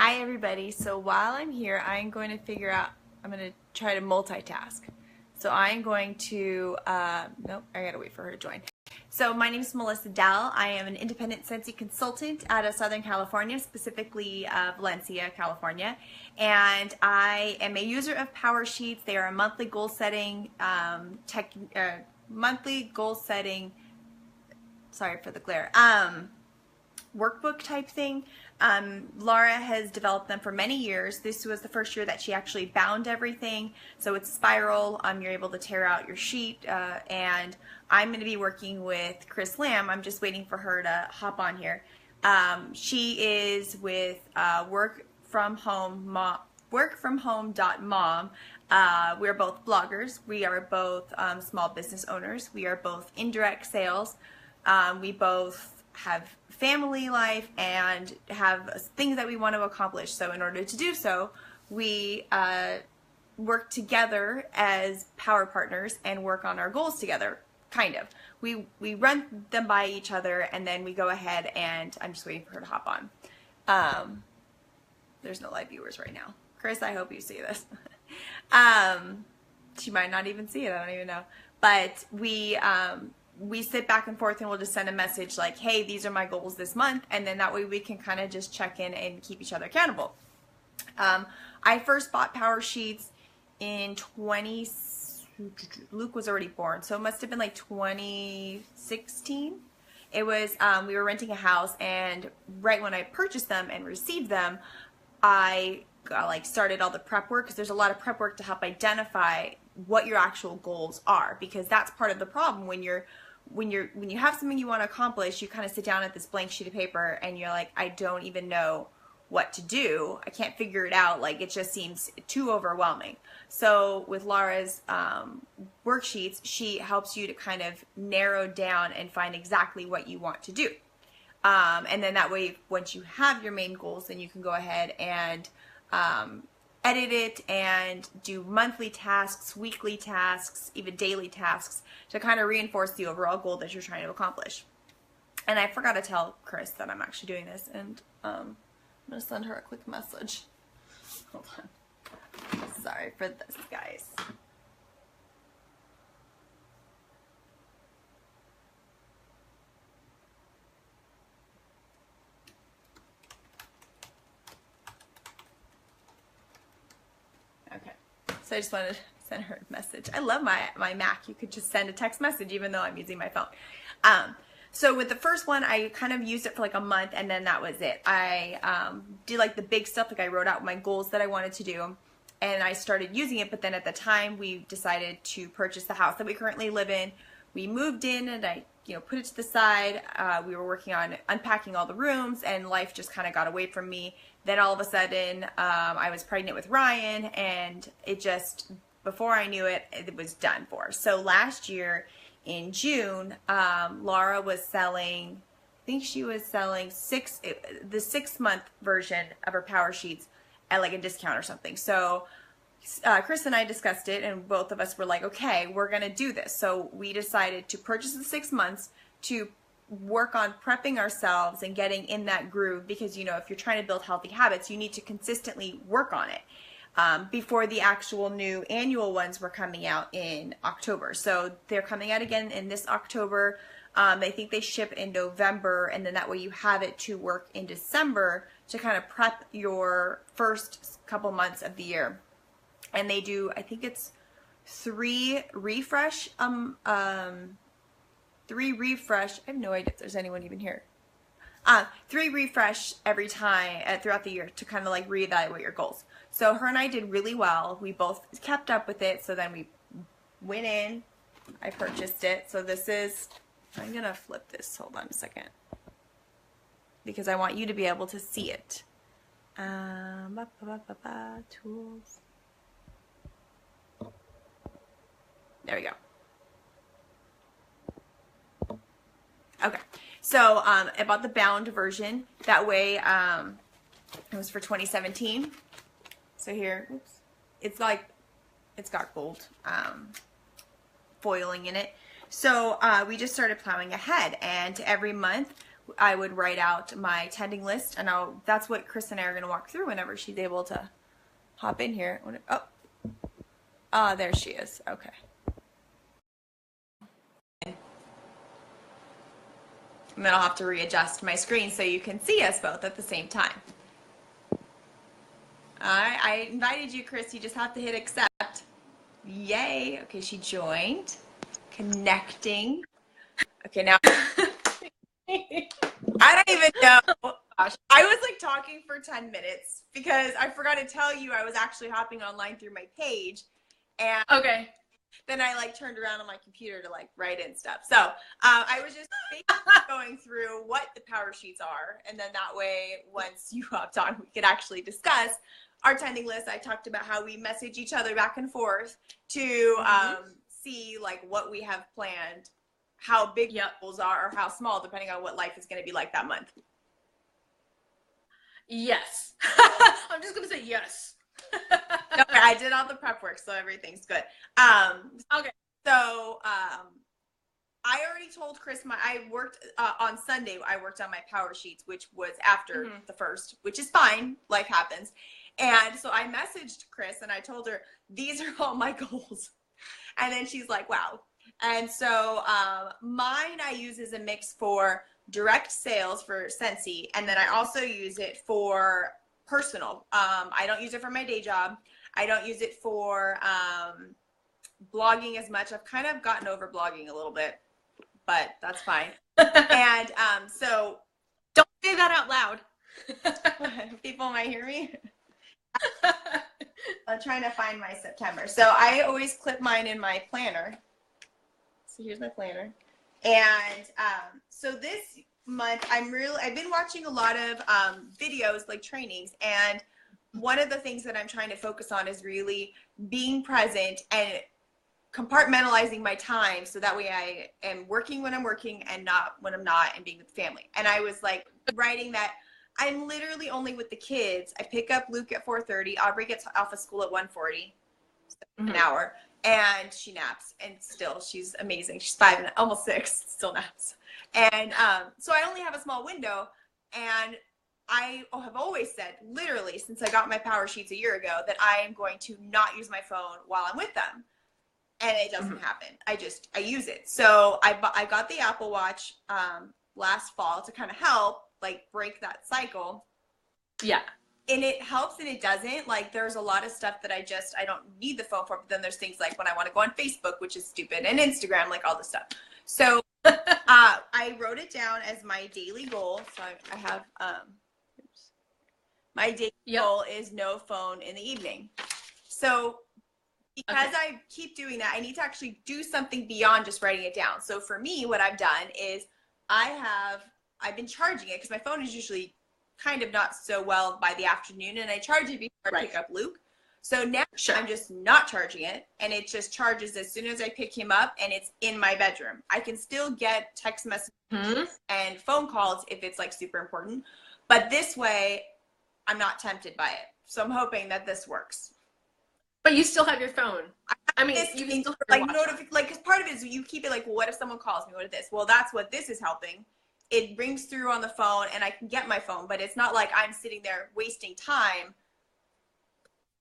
Hi everybody. So while I'm here, I'm going to try to multitask. So I'm going to, nope, I gotta wait for her to join. So my name is Melissa Dell. I am an independent Scentsy consultant out of Southern California, specifically Valencia, California. And I am a user of Power Sheets. They are a monthly goal setting, sorry for the glare, workbook type thing. Laura has developed them for many years. This was the first year that she actually bound everything. So it's spiral. You're able to tear out your sheet. And I'm going to be working with Chris Lamb. I'm just waiting for her to hop on here. She is with workfromhome.mom. We're both bloggers. We are both small business owners. We are both indirect sales. We both have family life and have things that we want to accomplish. So in order to do so, we work together as power partners and work on our goals together, kind of. We run them by each other, and then we go ahead, and I'm just waiting for her to hop on. There's no live viewers right now. Chris, I hope you see this. She might not even see it, I don't even know. But we sit back and forth, and we'll just send a message like, hey, these are my goals this month, and then that way we can kind of just check in and keep each other accountable. I first bought Power Sheets in Luke was already born, so it must have been like 2016. It was, we were renting a house, and right when I purchased them and received them, I started all the prep work, because there's a lot of prep work to help identify what your actual goals are, because that's part of the problem when you have something you want to accomplish. You kind of sit down at this blank sheet of paper and you're like, I don't even know what to do. I can't figure it out. Like, it just seems too overwhelming. So with Laura's worksheets, she helps you to kind of narrow down and find exactly what you want to do. And then that way, once you have your main goals, then you can go ahead and edit it and do monthly tasks, weekly tasks, even daily tasks to kind of reinforce the overall goal that you're trying to accomplish. And I forgot to tell Chris that I'm actually doing this, and I'm going to send her a quick message. Hold on. Sorry for this, guys. Okay, so I just wanted to send her a message. I love my Mac. You could just send a text message even though I'm using my phone. So with the first one, I kind of used it for like a month, and then that was it. I did like the big stuff, like I wrote out my goals that I wanted to do, and I started using it. But then at the time, we decided to purchase the house that we currently live in. We moved in, and I put it to the side. We were working on unpacking all the rooms, and life just kind of got away from me. Then all of a sudden, I was pregnant with Ryan, and it just, before I knew it, it was done for. So last year in June, Laura was selling, I think she was selling the 6-month version of her Power Sheets at like a discount or something. So Chris and I discussed it, and both of us were like, okay, we're going to do this. So we decided to purchase the 6 months to work on prepping ourselves and getting in that groove, because if you're trying to build healthy habits, you need to consistently work on it before the actual new annual ones were coming out in October. So they're coming out again in this October. I think they ship in November, and then that way you have it to work in December to kind of prep your first couple months of the year. And they do, I think it's 3 refresh, I have no idea if there's anyone even here. 3 refresh every time throughout the year to kind of like reevaluate your goals. So her and I did really well. We both kept up with it. So then we went in, I purchased it. So this is, I'm going to flip this. Hold on a second, because I want you to be able to see it. Tools. There we go. Okay, so I bought the bound version. That way, it was for 2017. So here, oops, it's got gold foiling in it. So we just started plowing ahead, and every month I would write out my tending list, and that's what Chris and I are going to walk through whenever she's able to hop in here. Oh, there she is. Okay. And then I'll have to readjust my screen so you can see us both at the same time. All right, I invited you, Chris. You just have to hit accept. Yay. Okay, she joined. Connecting. Okay, now. I don't even know. Gosh, I was like talking for 10 minutes because I forgot to tell you I was actually hopping online through my page. And okay. Then I like turned around on my computer to like write in stuff. So I was just going through what the power sheets are. And then that way, once you hopped on, we could actually discuss our tending list. I talked about how we message each other back and forth to see like what we have planned, how big goals are or how small, depending on what life is going to be like that month. Yes. I'm just going to say yes. Okay, I did all the prep work, so everything's good. Okay. So I already told Chris I worked on Sunday. I worked on my power sheets, which was after the first, which is fine. Life happens. And so I messaged Chris and I told her, these are all my goals. And then she's like, wow. And so mine I use as a mix for direct sales for Scentsy. And then I also use it for personal. I don't use it for my day job. I don't use it for blogging as much. I've kind of gotten over blogging a little bit, but that's fine. And so don't say that out loud. People might hear me. I'm trying to find my September. So I always clip mine in my planner. So here's my planner. And so this month I've been watching a lot of videos like trainings, and one of the things that I'm trying to focus on is really being present and compartmentalizing my time so that way I am working when I'm working and not when I'm not, and being with family. And I was like writing that I'm literally only with the kids. I pick up Luke at 4:30. Aubrey gets off of school at 1:40, an hour, and she naps. And still, she's amazing. She's 5 and almost 6, still naps. And so I only have a small window. And I have always said, literally, since I got my power sheets a year ago, that I am going to not use my phone while I'm with them. And it doesn't happen. I use it. So I got the Apple Watch last fall to kind of help like break that cycle. Yeah. And it helps and it doesn't. Like there's a lot of stuff that I don't need the phone for, but then there's things like when I want to go on Facebook, which is stupid, and Instagram, like all this stuff. So I wrote it down as my daily goal. So I have my daily goal is no phone in the evening. So because I keep doing that, I need to actually do something beyond just writing it down. So for me, what I've done is I've been charging it because my phone is usually kind of not so well by the afternoon, and I charge it before I pick up Luke. So now I'm just not charging it, and it just charges as soon as I pick him up, and it's in my bedroom. I can still get text messages and phone calls if it's like super important, but this way I'm not tempted by it. So I'm hoping that this works. But you still have your phone. I mean, you can still have because part of it is you keep it like, well, what if someone calls me? What is this? Well, that's what this is helping. It rings through on the phone and I can get my phone, but it's not like I'm sitting there wasting time.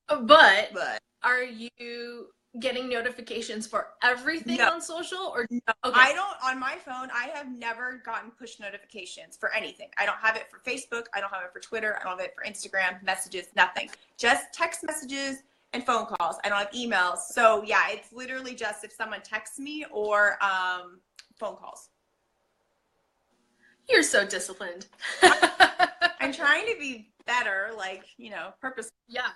But are you getting notifications for everything on social? Or no, I don't. On my phone, I have never gotten push notifications for anything. I don't have it for Facebook. I don't have it for Twitter. I don't have it for Instagram, messages, nothing. Just text messages and phone calls. I don't have emails. So yeah, it's literally just if someone texts me or phone calls. You're so disciplined. I'm trying to be better, like, purposeful. Yeah.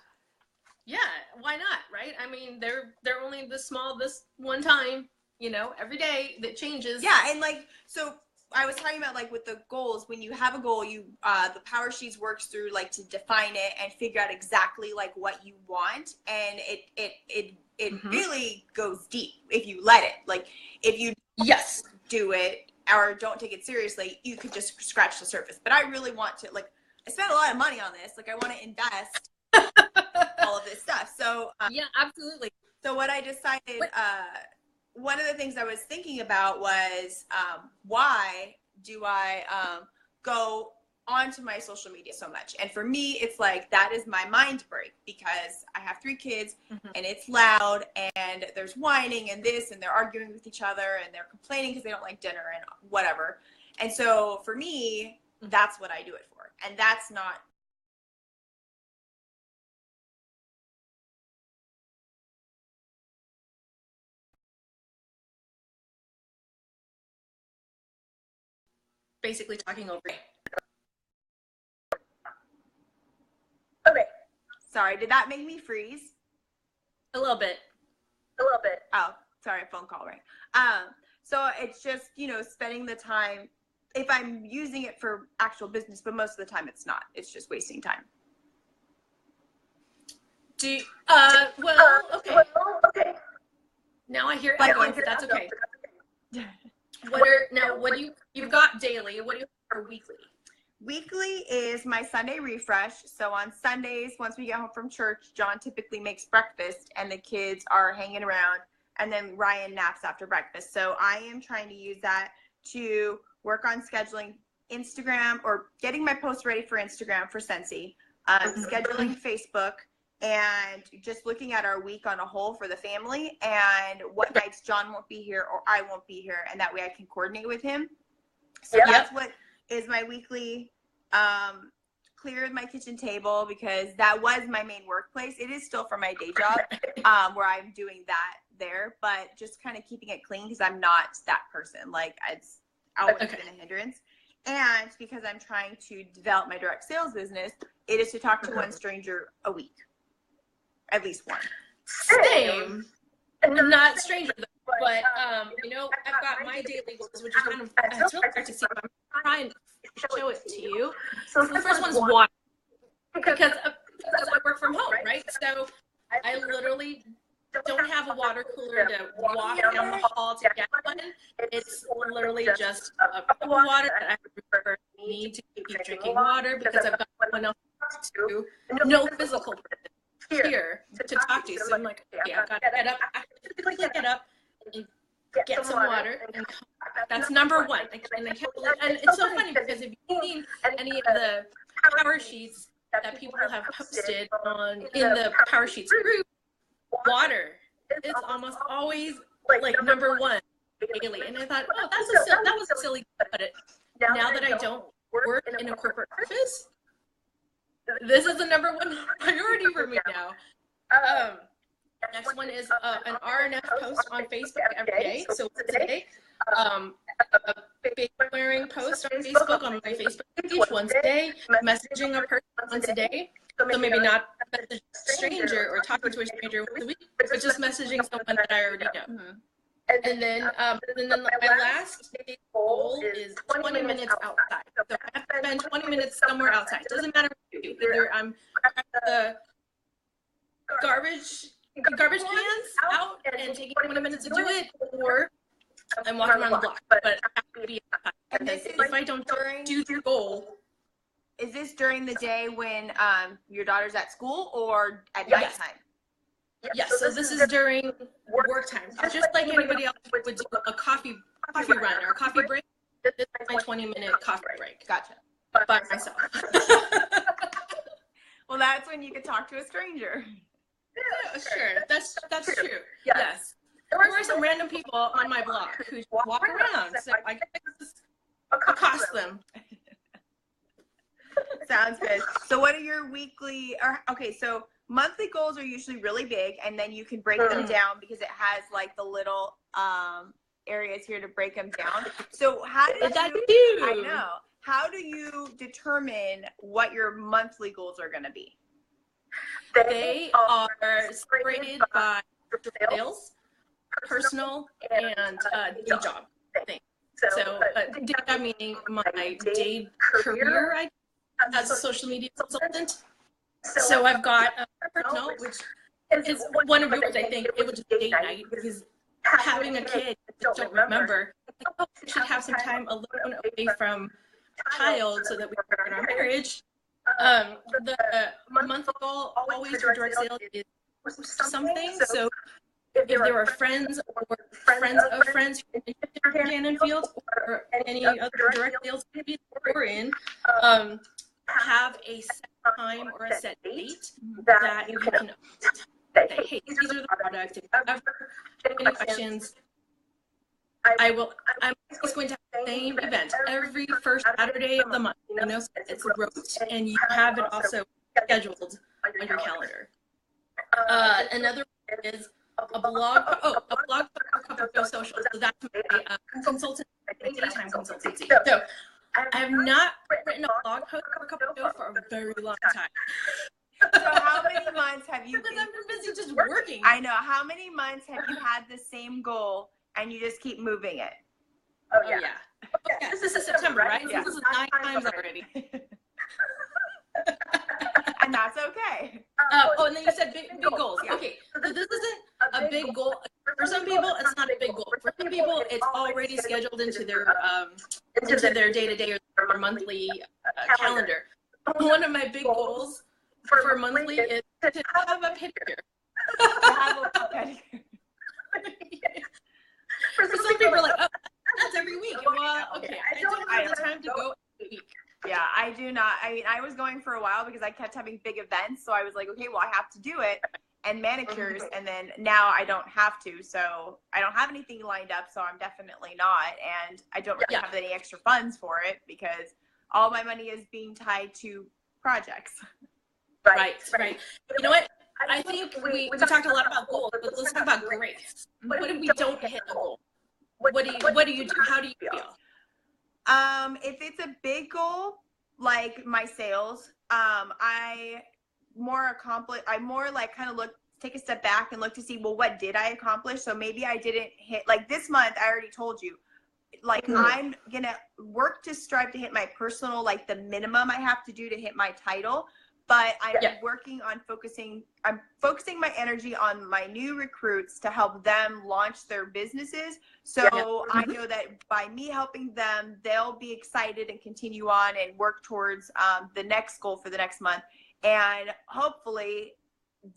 Yeah, why not, right? I mean, they're only this small this one time, every day that changes. Yeah, and like, so I was talking about like with the goals, when you have a goal, the power sheets works through like to define it and figure out exactly like what you want, and it really goes deep if you let it. Like if you do it or don't take it seriously, you could just scratch the surface. But I really want to, like, I spent a lot of money on this. Like I want to invest all of this stuff. So yeah, absolutely. So what I decided, one of the things I was thinking about was why do I go onto my social media so much. And for me, it's like that is my mind break because I have 3 kids and it's loud and there's whining and this and they're arguing with each other and they're complaining because they don't like dinner and whatever. And so for me, that's what I do it for. And that's not basically talking over it. okay. Sorry, did that make me freeze? A little bit. Oh, sorry, phone call rang. So it's just, you know, spending the time if I'm using it for actual business, but most of the time it's not. It's just wasting time. Well, okay. Now I hear echoing, but that's okay. What do you've got daily? What do you have for weekly? Weekly is my Sunday refresh. So on Sundays, once we get home from church, John typically makes breakfast and the kids are hanging around and then Ryan naps after breakfast. So I am trying to use that to work on scheduling Instagram or getting my posts ready for Instagram for Scentsy, scheduling Facebook, and just looking at our week on a whole for the family and what nights John won't be here or I won't be here. And that way I can coordinate with him. So that's what is my weekly. Clear my kitchen table because that was my main workplace. It is still for my day job where I'm doing that there, but just kind of keeping it clean because I'm not that person. Like it's always been a hindrance. And because I'm trying to develop my direct sales business, it is to talk to one stranger a week. At least one. Same. Not stranger, but you know, I've got my daily goals, which is kind of it's really hard to see. But I'm trying to show it to you. So the first one's water, because I work from home, right? So I literally don't have a water cooler to walk down the hall to get one. It's literally just a cup of water that I need to keep drinking water because I've got one else to no physical here to talk to. So I'm like, okay, I've got to get up, physically get up and get some water. And that's number one. And I can't believe, and it's so funny because if you've seen any of the power sheets that people have posted in the power sheets group, water is almost always like number one daily. And I thought, oh, that was a silly way to put it. Now that I don't work in a corporate office, this is the number one priority for me now. Next one is an RNF post on Facebook every day. So today, a big wearing post on Facebook on my Facebook page once a day, messaging a person once a day. So maybe not a stranger or talking to a stranger once a week, but just messaging someone that I already know. And then my last goal is 20 minutes outside. So I have to spend 20 minutes somewhere outside. Doesn't matter what you do. Either I'm at the garbage cans out and taking 20 minutes to do it, or I'm walking around the block. But I have to be outside. Because if I don't do the goal. Is this during the day when your daughter's at school or at nighttime? Yes, so this is during work time. Just like anybody else would do a coffee run or a coffee break. This is my 20-minute coffee break. Gotcha. By myself. Well, that's when you could talk to a stranger. Yeah, sure. That's true. Yes. There are some random people on my block who walk around, so I guess accost them. Sounds good. So what are your weekly, so monthly goals are usually really big and then you can break them down because it has like the little areas here to break them down. So how do how do you determine what your monthly goals are going to be? They are separated by sales, personal, and day job thing. So day job meaning my day career, I as a social media consultant. So I've got personal, which is one of yours, I think. It was just date night because having a kid, I don't remember. I should have some time alone away from child so that we can work on our marriage. The month goal always for direct sales is something. So if there are friends or friends of friends who are interested in Gannon Fields or any other direct sales activities we're in, have a set time or a set date that you can say, hey, these are the products. If you ever have any questions, I'm just going to have the same event every first Saturday of the month. You know, so it's wrote, and you have it also scheduled on your calendar. Another is a blog for Cup of Joe Social. So that's my consultant, daytime consultancy. So I have not written a blog post for Cup of Joe for a very long time. So how many months have you Because I've been busy just working. I know. How many months have you had the same goal and you just keep moving it? Oh yeah. Yeah, this is September, right? Yeah. This is 9 times already. And that's okay. And then you said big goals. Okay, so this isn't a big goal. For some people, it's not a big goal. For some people, it's already scheduled into their day-to-day or monthly calendar. One of my big goals for monthly is to have a pedicure. For some people, are like, oh, that's every week. Well, okay, I don't have the time to go every week. Yeah, I do not. I mean, I was going for a while because I kept having big events. So I was like, okay, well, I have to do it. And manicures. And then now I don't have to. So I don't have anything lined up. So I'm definitely not. And I don't really have any extra funds for it because all my money is being tied to projects. Right. You know what? I think we talked a lot about goals, but let's talk about grace. What if we don't hit a goal? What do you do? How do you feel? If it's a big goal, like my sales, I more like kind of take a step back and look to see, well, what did I accomplish? So maybe I didn't hit, like this month, I already told you, like I'm going to work to strive to hit my personal, like the minimum I have to do to hit my title. But I'm working on focusing my energy on my new recruits to help them launch their businesses. So I know that by me helping them, they'll be excited and continue on and work towards the next goal for the next month. And hopefully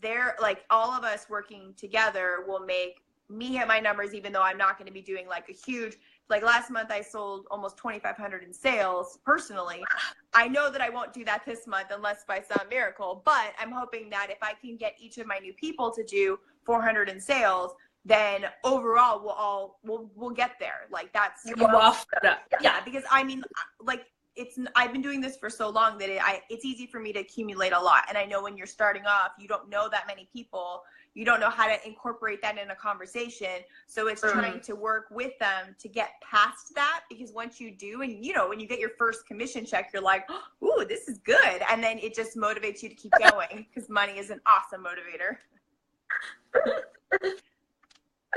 they're like all of us working together will make me hit my numbers, even though I'm not going to be doing like a huge, like last month I sold almost 2,500 in sales personally. I know that I won't do that this month unless by some miracle, but I'm hoping that if I can get each of my new people to do 400 in sales, then overall we'll get there. Like that's yeah, because I mean, like I've been doing this for so long that it's easy for me to accumulate a lot. And I know when you're starting off, you don't know that many people. You don't know how to incorporate that in a conversation. So it's trying to work with them to get past that, because once you do, and you know, when you get your first commission check, you're like, ooh, this is good. And then it just motivates you to keep going because money is an awesome motivator.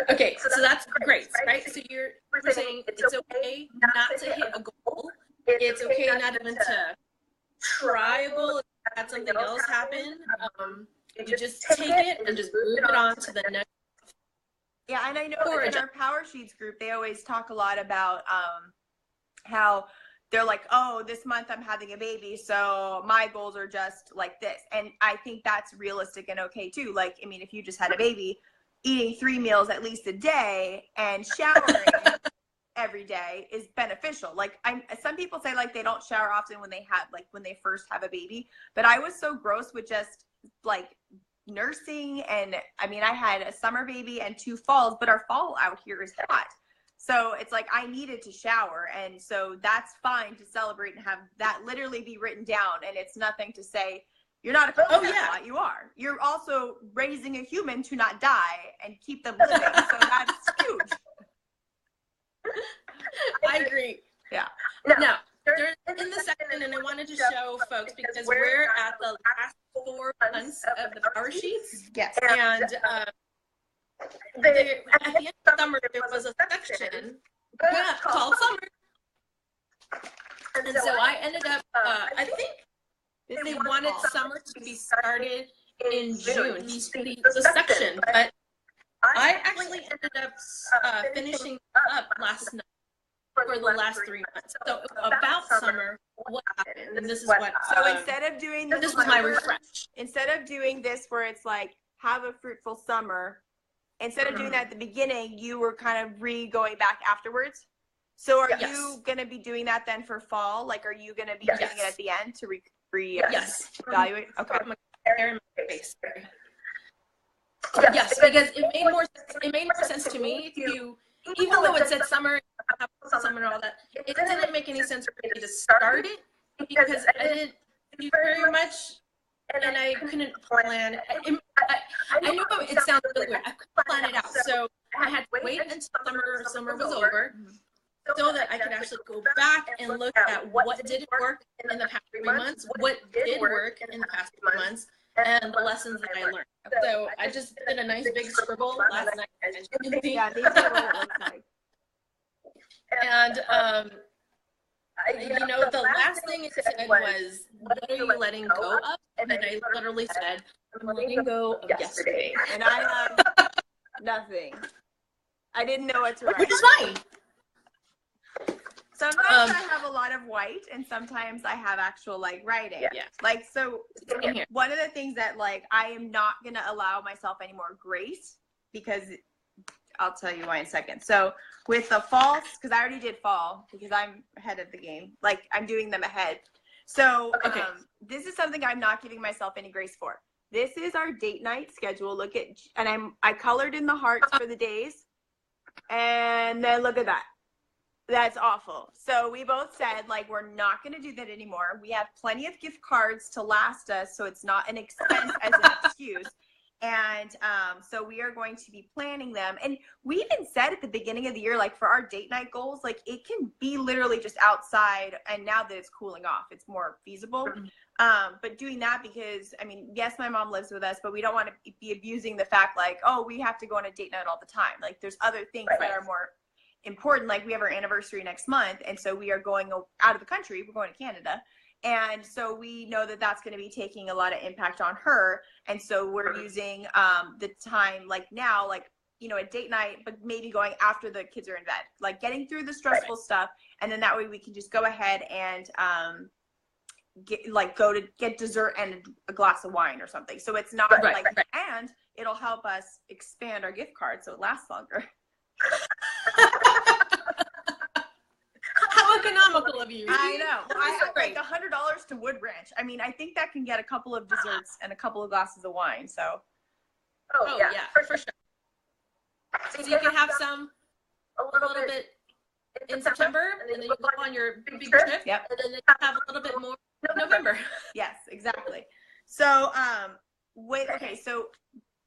Okay, so that's great, right? So you're saying it's okay not to hit a goal. It's okay not even to try a goal if had something else happen. You just take it and just move it on to the next. Yeah, and I know in our Power Sheets group, they always talk a lot about how they're like, oh, this month I'm having a baby, so my goals are just like this. And I think that's realistic and okay too. Like, I mean, if you just had a baby, eating 3 meals at least a day and showering every day is beneficial. Like some people say like they don't shower often when they first have a baby, but I was so gross with just like nursing. And I mean, I had a summer baby and 2 falls, but our fall out here is hot. So it's like I needed to shower. And so that's fine to celebrate and have that literally be written down. And it's nothing to say, you're not a coconut, you are. You're also raising a human to not die and keep them living. So that's huge. I agree. Yeah. Now, there's in the section, and I wanted to show folks because we're at the last 4 months of the Power Sheets. Yes. And at the end of summer, there was a section called Summer. And so I ended up, I think they wanted summer to be started in June, the section, but I actually ended up finishing up last night for the last 3 months. So about summer, what happened? And this is what. So instead of doing this was my refresh. Instead of doing this where it's like have a fruitful summer, instead of doing that at the beginning, you were kind of going back afterwards. So are Yes. you going to be doing that then for fall? Like, are you going to be doing it at the end to Yes. evaluate? Okay. My hair and my face. Yes, because it made more sense to me to, even though it said summer and all that, it didn't make any sense for me to start it because I didn't do very much and I couldn't plan. I knew it sounded really weird. I couldn't plan it out, so I had to wait until summer was over so that I could actually go back and look at what didn't work in the past 3 months, what did work in the past 3 months, and the lessons that I learned. So I just did a nice big scribble last night. Yeah, they say what it looks like. And you know, the last thing it said was, "What are you letting go of?" And I literally said, "I'm letting go of yesterday," And I have nothing. I didn't know what to write. which is fine. Sometimes I have a lot of white, and sometimes I have actual like writing. Yeah. Like, so In here. one of the things that like I am not gonna allow myself any more grace, because I'll tell you why in a second. So with the falls, because I already did fall because I'm ahead of the game. Like, I'm doing them ahead. So Okay. this is something I'm not giving myself any grace for. This is our date night schedule. Look at, and I colored in the hearts for the days, and then look at that. That's awful. So we both said, like, we're not going to do that anymore. We have plenty of gift cards to last us, so it's not an expense as an excuse. And so we are going to be planning them. And we even said at the beginning of the year, like, for our date night goals, like, it can be literally just outside. And now that it's cooling off, it's more feasible. But doing that because, I mean, yes, my mom lives with us, but we don't want to be abusing the fact, like, oh, we have to go on a date night all the time. Like, there's other things that are more important. Like, we have our anniversary next month, and so we are going out of the country. We're going to Canada, and so we know that that's going to be taking a lot of impact on her. And so we're using the time, like now, like, you know, a date night, but maybe going after the kids are in bed, like getting through the stressful stuff, and then that way we can just go ahead and go to get dessert and a glass of wine or something. So it's not and it'll help us expand our gift card so it lasts longer. How economical of you. I know. Well, I have like $100 to Wood Ranch. I mean, I think that can get a couple of desserts and a couple of glasses of wine. So. Oh yeah, for sure. So you can have some a little bit in September, and then you go on your big trip. Yep. And then you have a little bit more in November. Yes, exactly. So,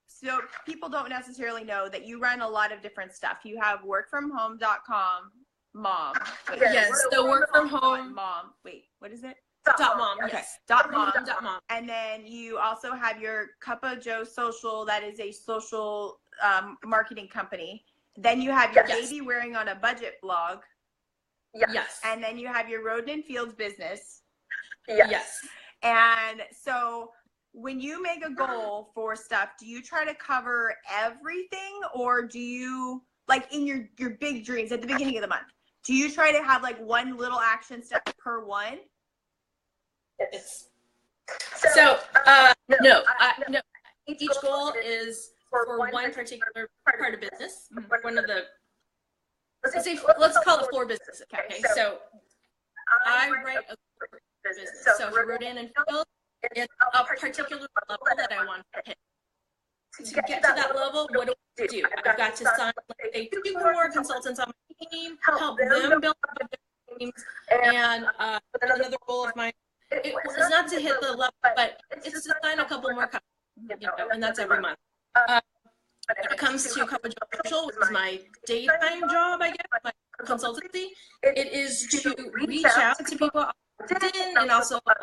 so people don't necessarily know that you run a lot of different stuff. You have workfromhome.com, mom. Yes, the work from home. Mom. Wait, what is it? Dot mom. Okay. Yes. Mom. Mom. And then you also have your Cup of Joe Social. That is a social marketing company. Then you have your baby wearing on a budget blog. Yes. And then you have your Roden and Fields business. Yes. And so when you make a goal for stuff, do you try to cover everything, or do you, like, in your big dreams at the beginning of the month, do you try to have like one little action step per one? Yes. So, no. Each goal is for one particular part of business. One of the, let's call it 4 businesses. Okay. So I write a business. So for Roden and Field, it's a particular level that I want to hit. To get to that level, what do I do? I've got to sign, like, say, 2 more consultants on my team, help them build up their teams, and another goal of mine is not to hit the level, but it's to sign a couple more companies, you know, and that's every month. When it comes to Cup of Joe Social, which is my daytime job, I guess, my consultancy, it is to reach out to people on LinkedIn and also to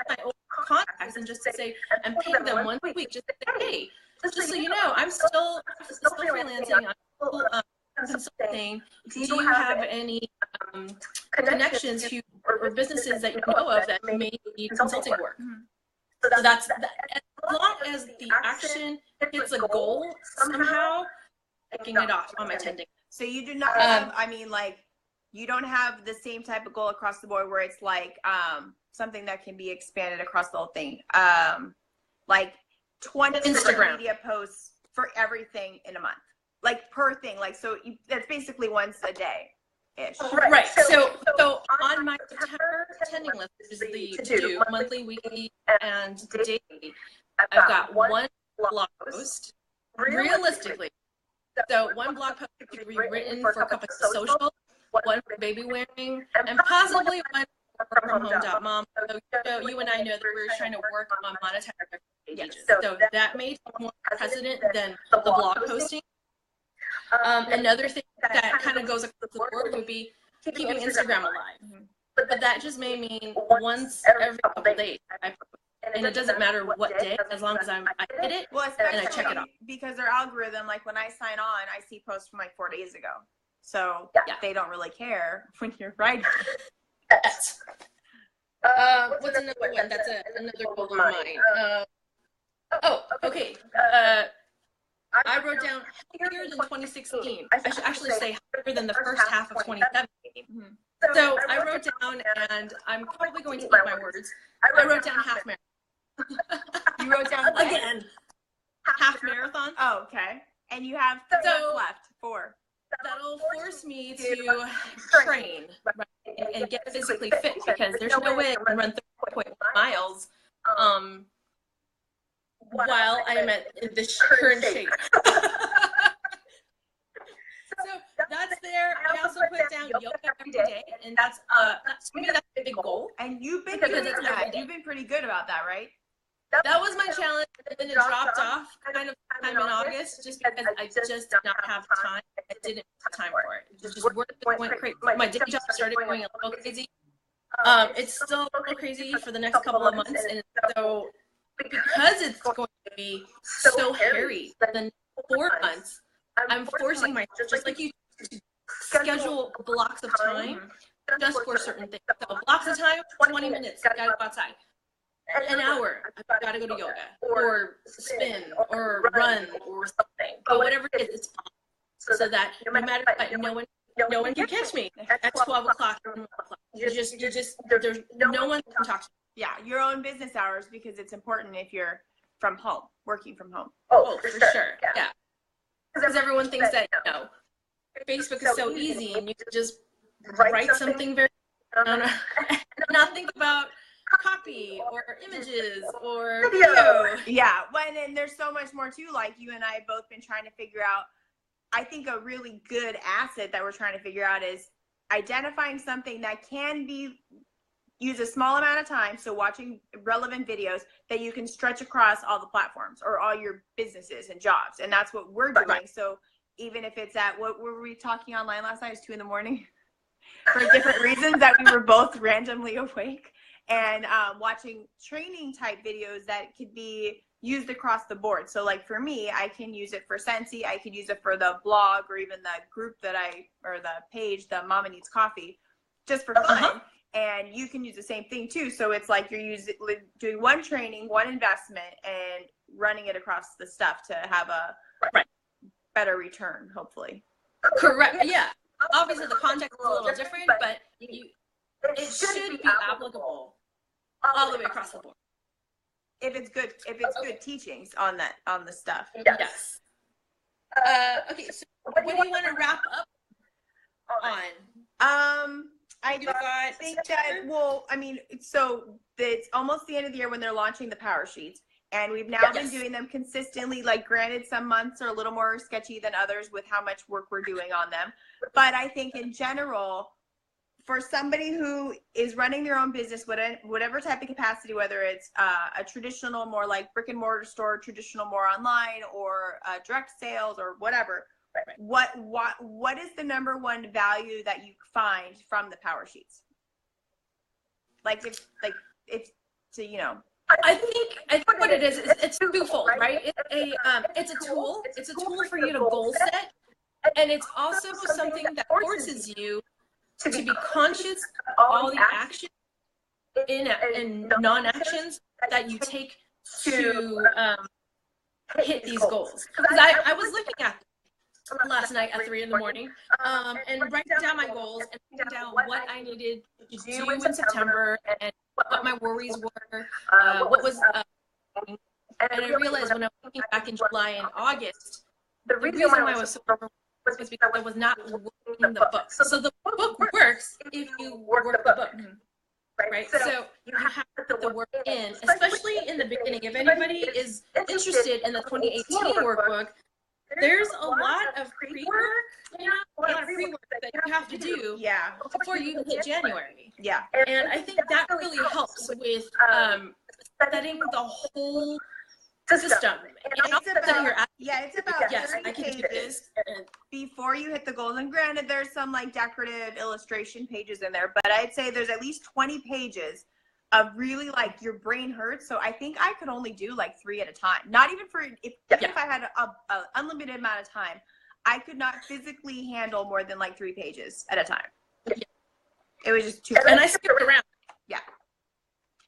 my old contacts and just to say, and ping them once a week, just to say, hey, just so you know, I'm still freelancing, I'm still consulting. Do you have any connections who or businesses that you know of that may need consulting work? So that's that. As long as the action hits a goal somehow, taking it off on my 10-day. So you do not have, I mean, like, you don't have the same type of goal across the board where it's like something that can be expanded across the whole thing. Like 20 social media posts for everything in a month. like per thing, like, so that's basically once a day ish. Right. So on my September attending list, which is the to-do, monthly, weekly, and daily, I've got one blog post, realistically. So one blog post could be written for a couple of social, one for baby wearing, and possibly one for home.mom. So you and I know that we're trying to work on monetizing our pages. So that may take more precedent than the blog posting. Another thing that kind of goes across the board would be keeping Instagram alive. But that just may mean once every couple of days. And it doesn't matter what day, as long as I hit it and I check it off. Because their algorithm, like when I sign on, I see posts from like 4 days ago. So they don't really care when you're writing. What's another one? That's another goal of mine. Okay. I wrote down happier than 2016. I should actually say happier than the first half of 2017. So I wrote down, and I'm probably going to eat my words, I wrote down half marathon. You wrote down again half marathon. Oh, okay. And you have 3 months left. 4. That'll force me to train, right, and get physically fit, because there's no way I can run 30.1 miles while I'm at this current shape. So that's there. I also put down yoga every day, and that's to me, that's a big goal. And you've been doing that. You've been pretty good about that, right? That was my challenge, and then it dropped off kind of time in August, just because I just did not have time. I didn't have time for it. Just work went crazy. My day job started going a little crazy. It's still a little crazy for the next couple of months, and so because it's going to be so hairy for the next 4 months, I'm forcing myself, just like you, to schedule blocks of time just for certain things. So blocks of time, 20 minutes, I gotta go outside. An hour, I've got to go to yoga, or spin, or run, or something. But whatever it is, it's fun. So that no matter what, no one can catch me at 12 o'clock or 1 o'clock. There's no one can talk to me. Yeah, your own business hours, because it's important if you're from home, working from home. Oh, for sure. Yeah. Because everyone thinks that, Facebook is so easy, and you can just write something very, and not think about copy or images or video. Yeah, and there's so much more too. Like you and I have both been trying to figure out, I think a really good asset that we're trying to figure out is identifying something that can be use a small amount of time, so watching relevant videos that you can stretch across all the platforms or all your businesses and jobs. And that's what we're doing. Right. So even if it's at, what were we talking online last night? It was 2 a.m. for different reasons that we were both randomly awake. And watching training type videos that could be used across the board. So like for me, I can use it for Scentsy, I could use it for the blog, or even the group that or the page, the Mama Needs Coffee, just for fun. And you can use the same thing too. So it's like you're doing one training, one investment, and running it across the stuff to have a better return, hopefully. Correct. Yeah. Obviously the context is a little different, but it should be applicable all the way across the board. If it's good teachings on the stuff. Yes. Okay, so what do you want to wrap up on? I just think that, well, I mean, so it's almost the end of the year when they're launching the power sheets, and we've now been doing them consistently. Like, granted, some months are a little more sketchy than others with how much work we're doing on them, but I think in general, for somebody who is running their own business, whatever type of capacity, whether it's a traditional, more like brick and mortar store, traditional, more online, or direct sales, or whatever, what is the number one value that you find from the power sheets? I think what it is it's twofold, right? It's a tool. It's a tool for you to goal set, and it's also something that forces you to be conscious of all the actions and non-actions that you take to hit these goals. Because I was looking at them last night at 3 a.m. and writing down my goals and writing down what I needed to do in September and what my worries were, what was, and I realized when I was looking back in July and August, the reason why I was so overwhelmed was because I was not working the book. So the book works if you work the book. Right, so you have to put the work in, especially in the beginning. If anybody is interested in the 2018 workbook, there's a lot of pre-work, a lot of pre-work that you have to do before you even hit January. Yeah. And I think that really helps with setting the whole system. And It's about, it's about yes, 30 I can do pages before you hit the goals. And granted, there's some like decorative illustration pages in there, but I'd say there's at least 20 pages of really like your brain hurts. So I think I could only do like 3 at a time. Not even for if I had a unlimited amount of time, I could not physically handle more than like 3 pages at a time. It was just too. And I skipped around.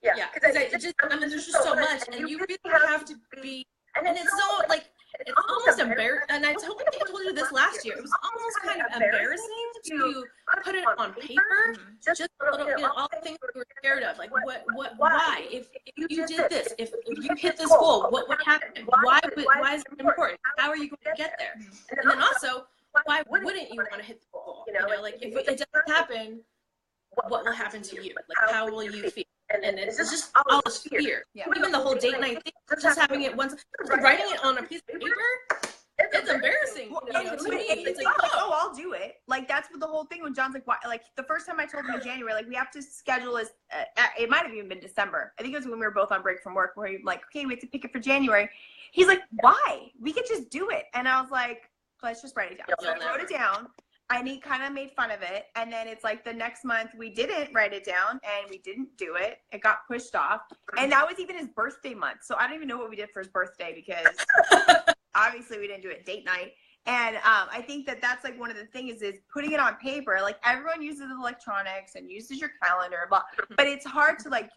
Yeah, because there's just so much, and you really have to be, and it's so like it's almost embarrassing. And I told you this last year. It was almost kind of embarrassing to put it on paper, just a little, all the things we were scared of, like why? If you did this, if you hit this goal, what would happen? Why is it important? How are you going to get there? And then also, why wouldn't you want to hit the goal? Like if it doesn't happen, what will happen to you? Like how will you feel? And it's just all this fear. Even the whole date night thing, just having it once, writing it on a piece of paper, it's embarrassing. To me, it's like, oh, I'll do it. Like that's what the whole thing when John's like, why? Like the first time I told him in January, like we have to schedule this. It might have even been December. I think it was when we were both on break from work, where he like, okay, we have to pick it for January. He's like, why? We could just do it. And I was like, let's just write it down. So I wrote it down. I kind of made fun of it, and then it's like the next month we didn't write it down and we didn't do it. It got pushed off, and that was even his birthday month. So I don't even know what we did for his birthday because obviously we didn't do it date night. And I think that's like one of the things is putting it on paper. Like everyone uses electronics and uses your calendar, blah, but it's hard to like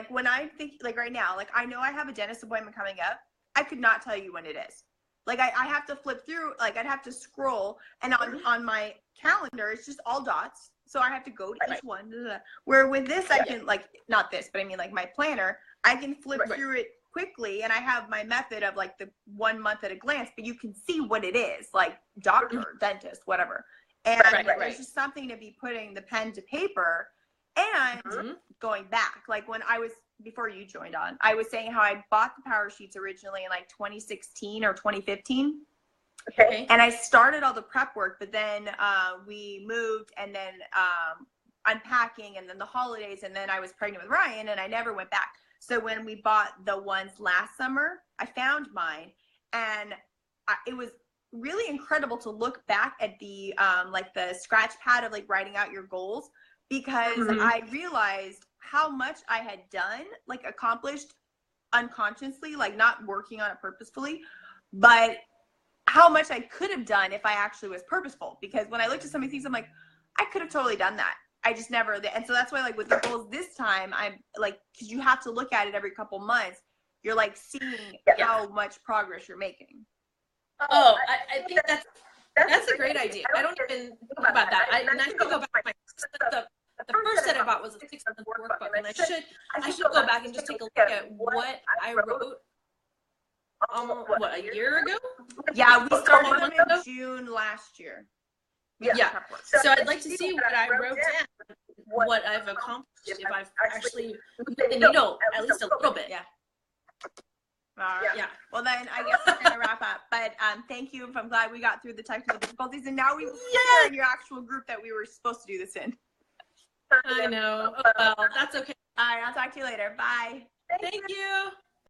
when I think like right now, like I know I have a dentist appointment coming up. I could not tell you when it is. Like I have to flip through, like I'd have to scroll, and on my calendar it's just all dots. So I have to go to each one. Where with this I can like not this, but I mean like my planner, I can flip through it quickly, and I have my method of like the 1 month at a glance, but you can see what it is, like doctor, dentist, whatever. And there's just something to be putting the pen to paper and going back. Like when I was before you joined on, I was saying how I bought the power sheets originally in like 2016 or 2015. Okay. And I started all the prep work, but then we moved, and then unpacking, and then the holidays, and then I was pregnant with Ryan, and I never went back. So when we bought the ones last summer, I found mine, and it was really incredible to look back at the like the scratch pad of like writing out your goals, because I realized how much I had done, like accomplished unconsciously, like not working on it purposefully, but how much I could have done if I actually was purposeful. Because when I looked at some of these things, I'm like, I could have totally done that. I just never, and so that's why like with the goals this time, I'm like, because you have to look at it every couple months, you're like seeing how much progress you're making. Oh, I think that's a great idea. I don't even think about that. I should go back. The first set I bought was a 6-month workbook, and I should go back and just take a look at what I wrote a year ago? Yeah, we started them in June last year. Yeah. So I'd like to see what I wrote down, what I've accomplished, if I've actually moved the needle at least a little bit. Yeah. All right. Yeah. Well, then I guess we're gonna wrap up. But thank you. I'm glad we got through the technical difficulties, and now we are in your actual group that we were supposed to do this in. I know. Oh, well, that's okay. All right. I'll talk to you later. Bye. Thank you.